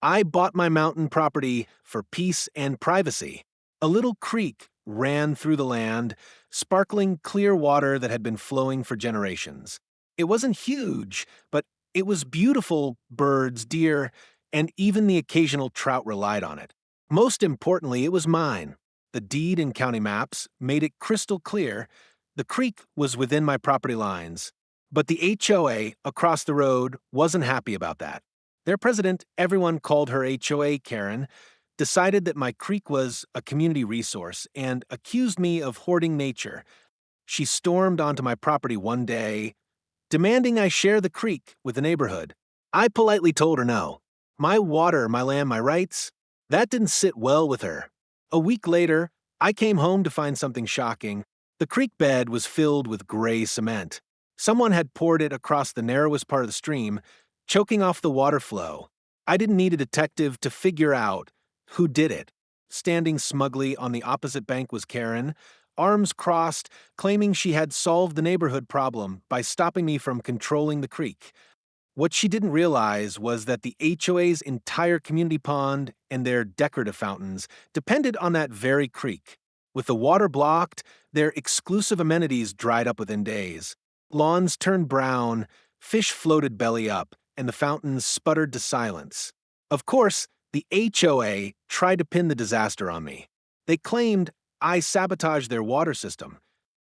I bought my mountain property for peace and privacy. A little creek ran through the land, sparkling clear water that had been flowing for generations. It wasn't huge, but it was beautiful. Birds, deer, and even the occasional trout relied on it. Most importantly, it was mine. The deed and county maps made it crystal clear the creek was within my property lines. But the HOA across the road wasn't happy about that. Their president, everyone called her HOA Karen, decided that my creek was a community resource and accused me of hoarding nature. She stormed onto my property one day, demanding I share the creek with the neighborhood. I politely told her no. My water, my land, my rights. That didn't sit well with her. A week later, I came home to find something shocking. The creek bed was filled with gray cement. Someone had poured it across the narrowest part of the stream, choking off the water flow. I didn't need a detective to figure out who did it. Standing smugly on the opposite bank was Karen, arms crossed, claiming she had solved the neighborhood problem by stopping me from controlling the creek. What she didn't realize was that the HOA's entire community pond and their decorative fountains depended on that very creek. With the water blocked, their exclusive amenities dried up within days. Lawns turned brown, fish floated belly up, and the fountains sputtered to silence. Of course, the HOA tried to pin the disaster on me. They claimed I sabotaged their water system.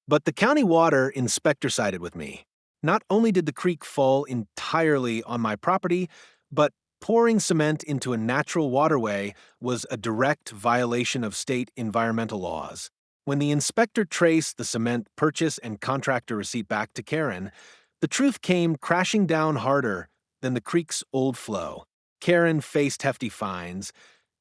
But the county water inspector sided with me. Not only did the creek fall entirely on my property, but pouring cement into a natural waterway was a direct violation of state environmental laws. When the inspector traced the cement purchase and contractor receipt back to Karen, the truth came crashing down harder than the creek's old flow. Karen faced hefty fines,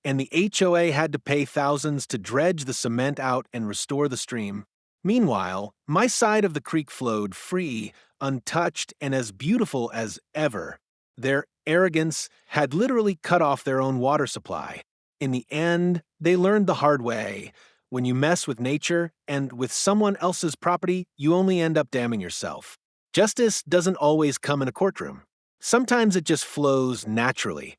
and the HOA had to pay thousands to dredge the cement out and restore the stream. Meanwhile, my side of the creek flowed free, untouched, and as beautiful as ever. Their arrogance had literally cut off their own water supply. In the end, they learned the hard way. When you mess with nature and with someone else's property, you only end up damning yourself. Justice doesn't always come in a courtroom. Sometimes it just flows naturally,